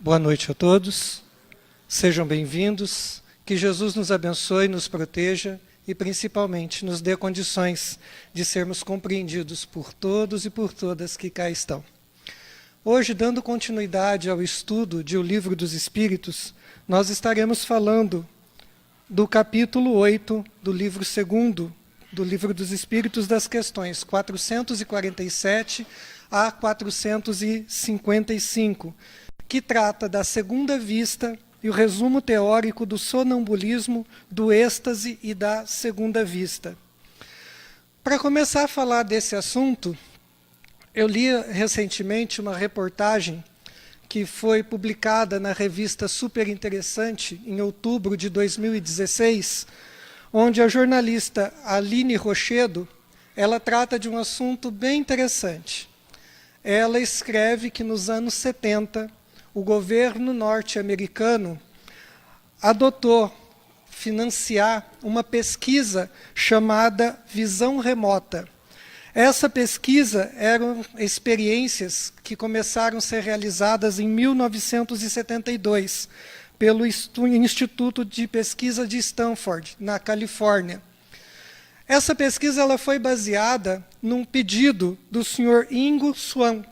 Boa noite a todos, sejam bem-vindos, que Jesus nos abençoe, nos proteja e principalmente nos dê condições de sermos compreendidos por todos e por todas que cá estão. Hoje, dando continuidade ao estudo de O Livro dos Espíritos, nós estaremos falando do capítulo 8 do livro 2º do Livro dos Espíritos, das questões 447 a 455, que trata da segunda vista e o resumo teórico do sonambulismo, do êxtase e da segunda vista. Para começar a falar desse assunto, eu li recentemente uma reportagem que foi publicada na revista Super Interessante, em outubro de 2016, onde a jornalista Aline Rochedo, ela trata de um assunto bem interessante. Ela escreve que nos anos 70, o governo norte-americano adotou financiar uma pesquisa chamada Visão Remota. Essa pesquisa eram experiências que começaram a ser realizadas em 1972, pelo Instituto de Pesquisa de Stanford, na Califórnia. Essa pesquisa ela foi baseada num pedido do Sr. Ingo Swann.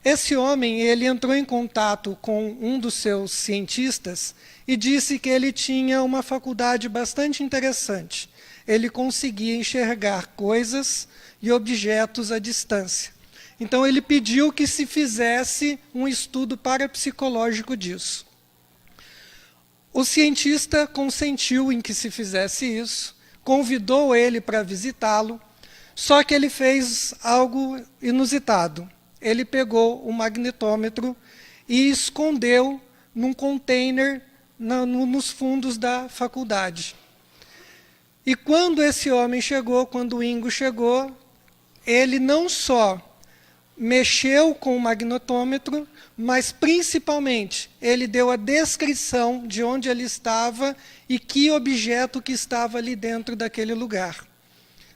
Esse homem ele entrou em contato com um dos seus cientistas e disse que ele tinha uma faculdade bastante interessante. Ele conseguia enxergar coisas e objetos à distância. Então, ele pediu que se fizesse um estudo parapsicológico disso. O cientista consentiu em que se fizesse isso, convidou ele para visitá-lo, só que ele fez algo inusitado. Ele pegou o magnetômetro e escondeu num container nos fundos da faculdade. E quando esse homem chegou, quando o Ingo chegou, ele não só mexeu com o magnetômetro, mas principalmente ele deu a descrição de onde ele estava e que objeto que estava ali dentro daquele lugar,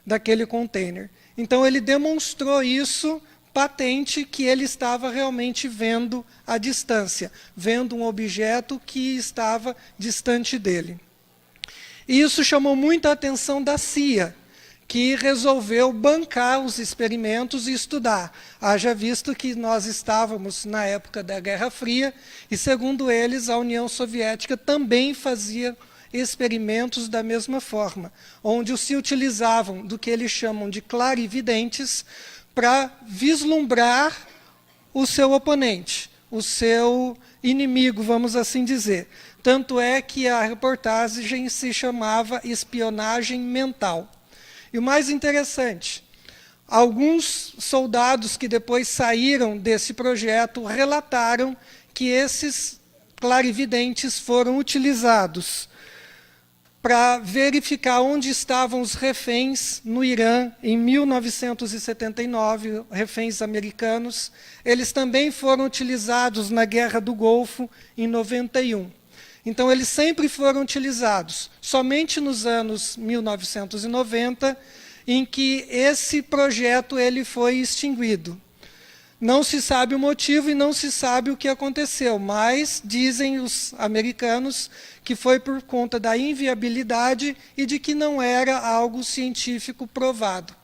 daquele container. Então ele demonstrou isso patente, que ele estava realmente vendo à distância, vendo um objeto que estava distante dele. E isso chamou muita atenção da CIA, que resolveu bancar os experimentos e estudar. Haja visto que nós estávamos na época da Guerra Fria, e segundo eles, a União Soviética também fazia experimentos da mesma forma, onde se utilizavam do que eles chamam de clarividentes para vislumbrar o seu oponente, o seu inimigo, vamos assim dizer. Tanto é que a reportagem se chamava Espionagem Mental. E o mais interessante, alguns soldados que depois saíram desse projeto relataram que esses clarividentes foram utilizados para verificar onde estavam os reféns no Irã em 1979, reféns americanos. Eles também foram utilizados na Guerra do Golfo em 91. Então, eles sempre foram utilizados. Somente nos anos 1990, em que esse projeto ele foi extinguido. Não se sabe o motivo e não se sabe o que aconteceu, mas dizem os americanos que foi por conta da inviabilidade e de que não era algo científico provado.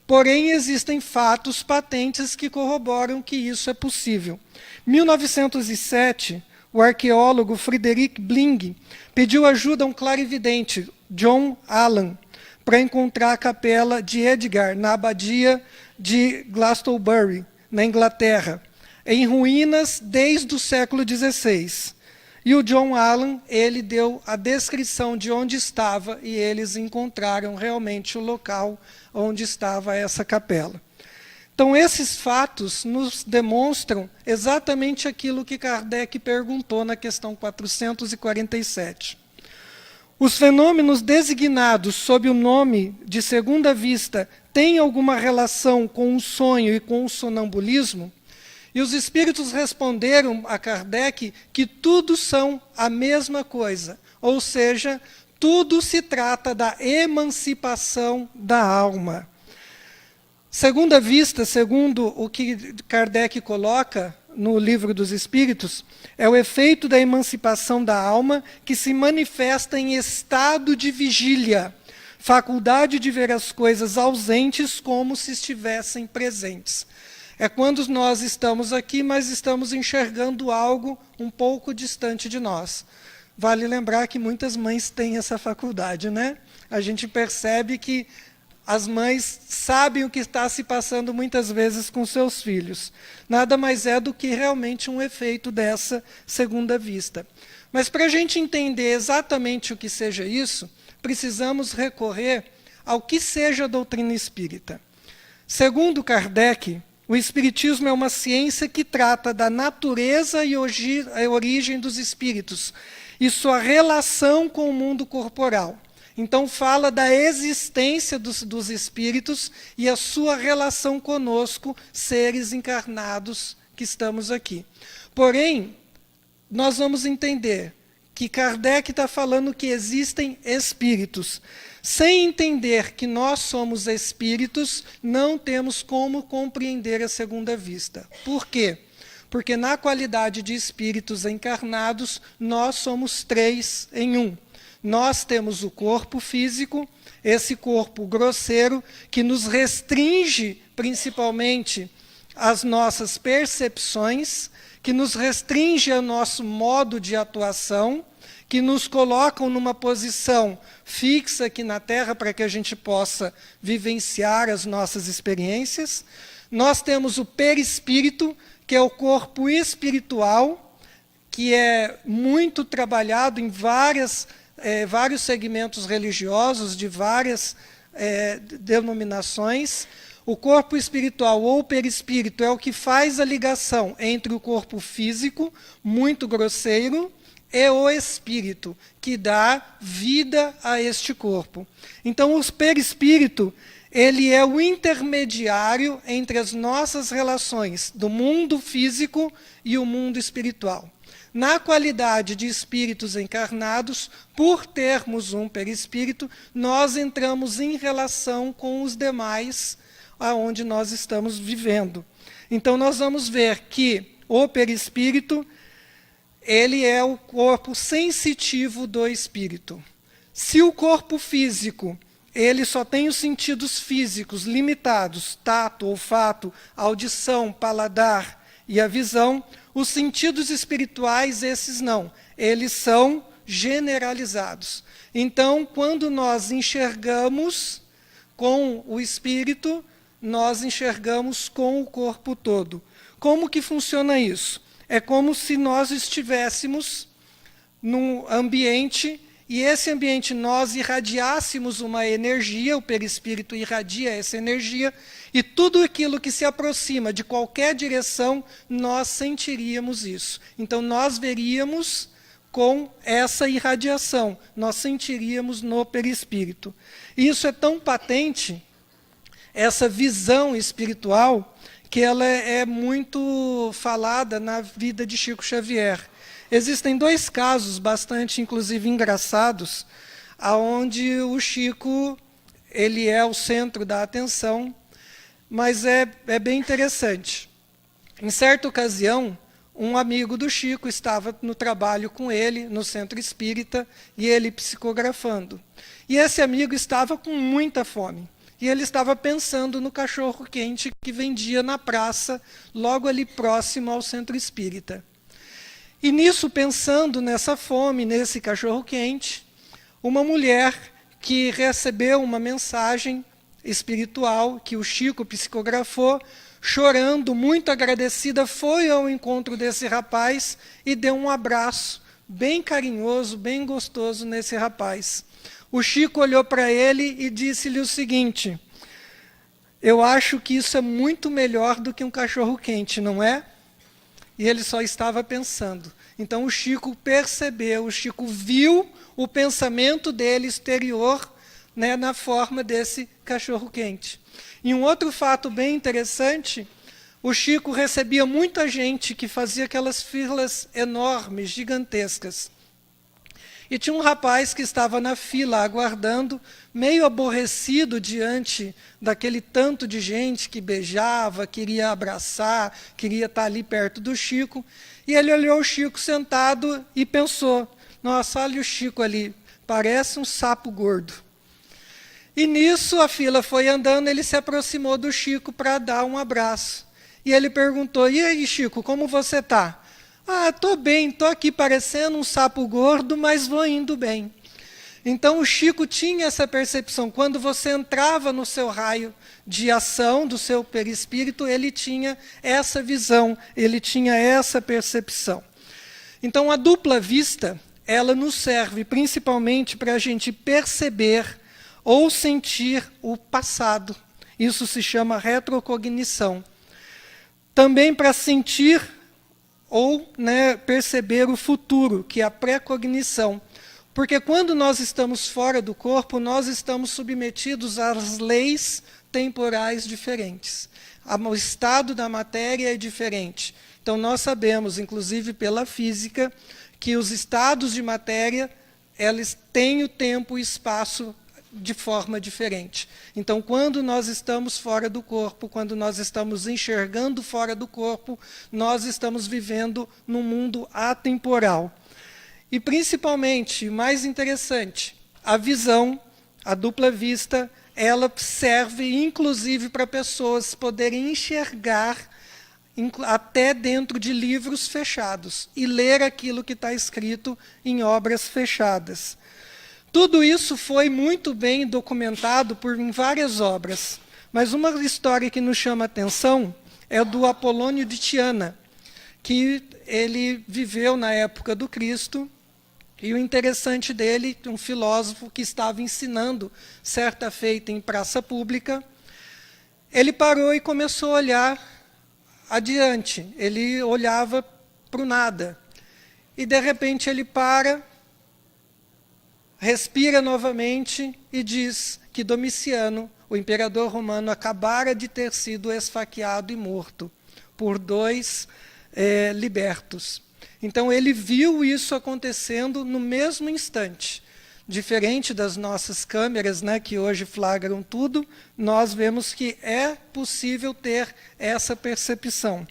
Porém, existem fatos patentes que corroboram que isso é possível. Em 1907, o arqueólogo Frederick Bling pediu ajuda a um clarividente, John Allan, para encontrar a capela de Edgar, na abadia de Glastonbury, na Inglaterra, em ruínas desde o século XVI. E o John Allan, ele deu a descrição de onde estava e eles encontraram realmente o local onde estava essa capela. Então, esses fatos nos demonstram exatamente aquilo que Kardec perguntou na questão 447. Os fenômenos designados sob o nome de segunda vista têm alguma relação com o sonho e com o sonambulismo? E os espíritos responderam a Kardec que tudo são a mesma coisa, ou seja, tudo se trata da emancipação da alma. Segunda vista, segundo o que Kardec coloca no Livro dos Espíritos, é o efeito da emancipação da alma que se manifesta em estado de vigília, faculdade de ver as coisas ausentes como se estivessem presentes. É quando nós estamos aqui, mas estamos enxergando algo um pouco distante de nós. Vale lembrar que muitas mães têm essa faculdade, né? A gente percebe que as mães sabem o que está se passando muitas vezes com seus filhos. Nada mais é do que realmente um efeito dessa segunda vista. Mas para a gente entender exatamente o que seja isso, precisamos recorrer ao que seja a doutrina espírita. Segundo Kardec, o Espiritismo é uma ciência que trata da natureza e a origem dos espíritos e sua relação com o mundo corporal. Então fala da existência dos espíritos e a sua relação conosco, seres encarnados que estamos aqui. Porém, nós vamos entender que Kardec está falando que existem espíritos. Sem entender que nós somos espíritos, não temos como compreender a segunda vista. Por quê? Porque na qualidade de espíritos encarnados, nós somos três em um. Nós temos o corpo físico, esse corpo grosseiro, que nos restringe principalmente as nossas percepções, que nos restringe o nosso modo de atuação, que nos colocam numa posição fixa aqui na Terra para que a gente possa vivenciar as nossas experiências. Nós temos o perispírito, que é o corpo espiritual, que é muito trabalhado em vários segmentos religiosos, de várias denominações. O corpo espiritual ou perispírito é o que faz a ligação entre o corpo físico, muito grosseiro, e o espírito, que dá vida a este corpo. Então, o perispírito, ele é o intermediário entre as nossas relações do mundo físico e o mundo espiritual. Na qualidade de espíritos encarnados, por termos um perispírito, nós entramos em relação com os demais aonde nós estamos vivendo. Então, nós vamos ver que o perispírito, ele é o corpo sensitivo do espírito. Se o corpo físico, ele só tem os sentidos físicos limitados, tato, olfato, audição, paladar e a visão, os sentidos espirituais, esses não, eles são generalizados. Então, quando nós enxergamos com o espírito, nós enxergamos com o corpo todo. Como que funciona isso? É como se nós estivéssemos num ambiente e esse ambiente nós irradiássemos uma energia, o perispírito irradia essa energia, e tudo aquilo que se aproxima de qualquer direção, nós sentiríamos isso. Então, nós veríamos com essa irradiação, nós sentiríamos no perispírito. E isso é tão patente, essa visão espiritual, que ela é muito falada na vida de Chico Xavier. Existem dois casos bastante, inclusive, engraçados, onde o Chico ele é o centro da atenção, mas é bem interessante. Em certa ocasião, um amigo do Chico estava no trabalho com ele, no centro espírita, e ele psicografando. E esse amigo estava com muita fome. E ele estava pensando no cachorro-quente que vendia na praça, logo ali próximo ao centro espírita. E nisso, pensando nessa fome, nesse cachorro-quente, uma mulher que recebeu uma mensagem espiritual que o Chico psicografou, chorando, muito agradecida, foi ao encontro desse rapaz e deu um abraço bem carinhoso, bem gostoso nesse rapaz. O Chico olhou para ele e disse-lhe o seguinte: eu acho que isso é muito melhor do que um cachorro-quente, não é? E ele só estava pensando. Então o Chico percebeu, o Chico viu o pensamento dele exterior, né, na forma desse cachorro-quente. E um outro fato bem interessante, o Chico recebia muita gente que fazia aquelas filas enormes, gigantescas. E tinha um rapaz que estava na fila aguardando, meio aborrecido diante daquele tanto de gente que beijava, queria abraçar, queria estar ali perto do Chico. E ele olhou o Chico sentado e pensou: nossa, olha o Chico ali, parece um sapo gordo. E nisso a fila foi andando, ele se aproximou do Chico para dar um abraço. E ele perguntou: e aí, Chico, como você está? Ah, estou bem, estou aqui parecendo um sapo gordo, mas vou indo bem. Então o Chico tinha essa percepção. Quando você entrava no seu raio de ação, do seu perispírito, ele tinha essa visão, ele tinha essa percepção. Então a dupla vista, ela nos serve principalmente para a gente perceber ou sentir o passado. Isso se chama retrocognição. Também para sentir ou perceber o futuro, que é a pré-cognição. Porque quando nós estamos fora do corpo, nós estamos submetidos às leis temporais diferentes. O estado da matéria é diferente. Então nós sabemos, inclusive pela física, que os estados de matéria, eles têm o tempo e espaço de forma diferente. Então, quando nós estamos fora do corpo, quando nós estamos enxergando fora do corpo, nós estamos vivendo num mundo atemporal. E, principalmente, mais interessante, a visão, a dupla vista, ela serve, inclusive, para pessoas poderem enxergar até dentro de livros fechados e ler aquilo que está escrito em obras fechadas. Tudo isso foi muito bem documentado em várias obras. Mas uma história que nos chama a atenção é do Apolônio de Tiana, que ele viveu na época do Cristo, e o interessante dele, um filósofo que estava ensinando certa feita em praça pública, ele parou e começou a olhar adiante. Ele olhava para o nada. E, de repente, ele para, respira novamente e diz que Domiciano, o imperador romano, acabara de ter sido esfaqueado e morto por 2 libertos. Então ele viu isso acontecendo no mesmo instante. Diferente das nossas câmeras, que hoje flagram tudo, nós vemos que é possível ter essa percepção.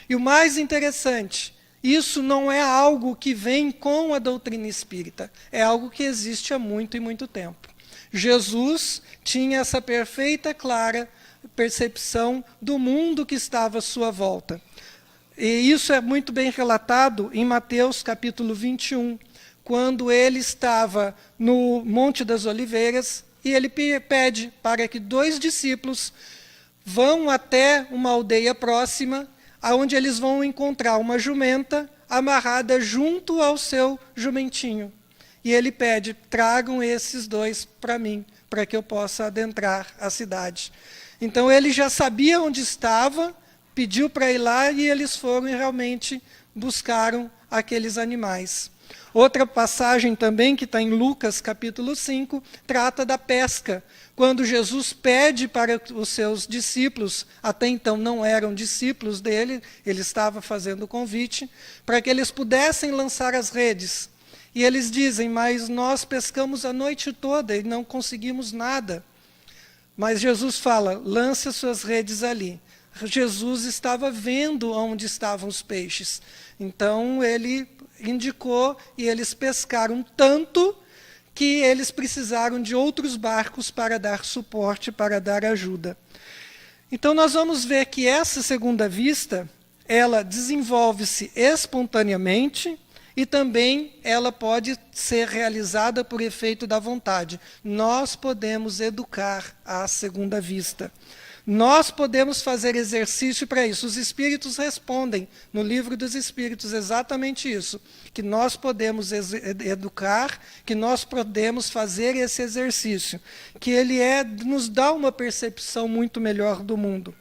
E o mais interessante, isso não é algo que vem com a doutrina espírita, é algo que existe há muito e muito tempo. Jesus tinha essa perfeita, clara percepção do mundo que estava à sua volta. E isso é muito bem relatado em Mateus capítulo 21, quando ele estava no Monte das Oliveiras e ele pede para que 2 discípulos vão até uma aldeia próxima, onde eles vão encontrar uma jumenta amarrada junto ao seu jumentinho. E ele pede: tragam esses 2 para mim, para que eu possa adentrar a cidade. Então ele já sabia onde estava, pediu para ir lá e eles foram e realmente buscaram aqueles animais. Outra passagem também, que está em Lucas capítulo 5, trata da pesca. Quando Jesus pede para os seus discípulos, até então não eram discípulos dele, ele estava fazendo o convite, para que eles pudessem lançar as redes. E eles dizem: mas nós pescamos a noite toda e não conseguimos nada. Mas Jesus fala: lance as suas redes ali. Jesus estava vendo onde estavam os peixes. Então ele indicou e eles pescaram tanto que eles precisaram de outros barcos para dar suporte, para dar ajuda. Então nós vamos ver que essa segunda vista, ela desenvolve-se espontaneamente e também ela pode ser realizada por efeito da vontade. Nós podemos educar a segunda vista. Nós podemos fazer exercício para isso. Os Espíritos respondem no Livro dos Espíritos exatamente isso, que nós podemos educar, que nós podemos fazer esse exercício, que ele nos dá uma percepção muito melhor do mundo.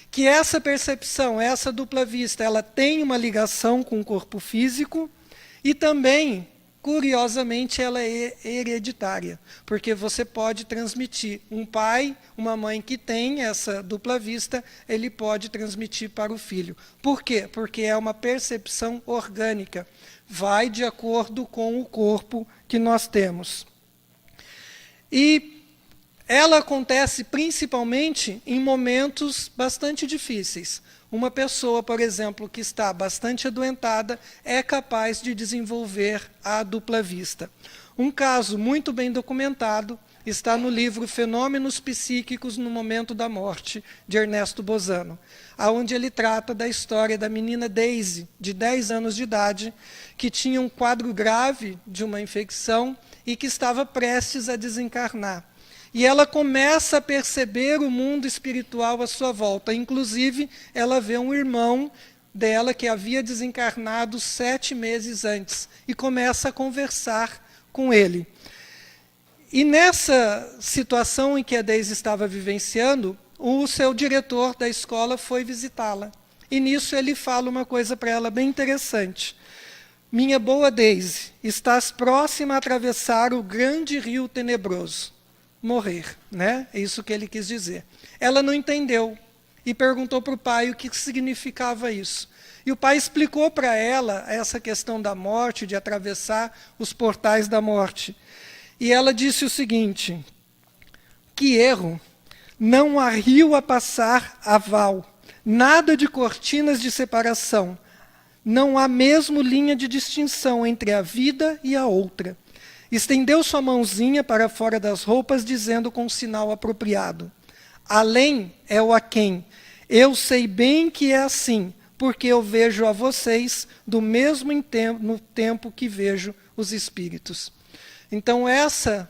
Que essa percepção, essa dupla vista, ela tem uma ligação com o corpo físico e também, curiosamente, ela é hereditária, porque você pode transmitir. Um pai, uma mãe que tem essa dupla vista, ele pode transmitir para o filho. Por quê? Porque é uma percepção orgânica, vai de acordo com o corpo que nós temos. E ela acontece principalmente em momentos bastante difíceis. Uma pessoa, por exemplo, que está bastante adoentada, é capaz de desenvolver a dupla vista. Um caso muito bem documentado está no livro Fenômenos Psíquicos no Momento da Morte, de Ernesto Bozano, onde ele trata da história da menina Daisy, de 10 anos de idade, que tinha um quadro grave de uma infecção e que estava prestes a desencarnar. E ela começa a perceber o mundo espiritual à sua volta. Inclusive, ela vê um irmão dela que havia desencarnado 7 meses antes e começa a conversar com ele. E nessa situação em que a Daisy estava vivenciando, o seu diretor da escola foi visitá-la. E nisso ele fala uma coisa para ela bem interessante. Minha boa Daisy, estás próxima a atravessar o grande rio tenebroso. Morrer, né? É isso que ele quis dizer. Ela não entendeu e perguntou para o pai o que significava isso. E o pai explicou para ela essa questão da morte, de atravessar os portais da morte. E ela disse o seguinte: que erro! Não há rio a passar a val, nada de cortinas de separação, não há mesmo linha de distinção entre a vida e a outra. Estendeu sua mãozinha para fora das roupas, dizendo com um sinal apropriado: além é o aquém. Eu sei bem que é assim, porque eu vejo a vocês do mesmo no tempo que vejo os espíritos. Então, essa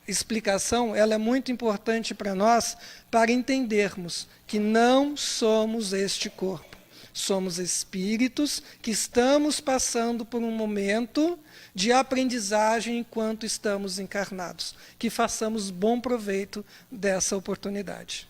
explicação ela é muito importante para nós, para entendermos que não somos este corpo. Somos espíritos que estamos passando por um momento de aprendizagem enquanto estamos encarnados. Que façamos bom proveito dessa oportunidade.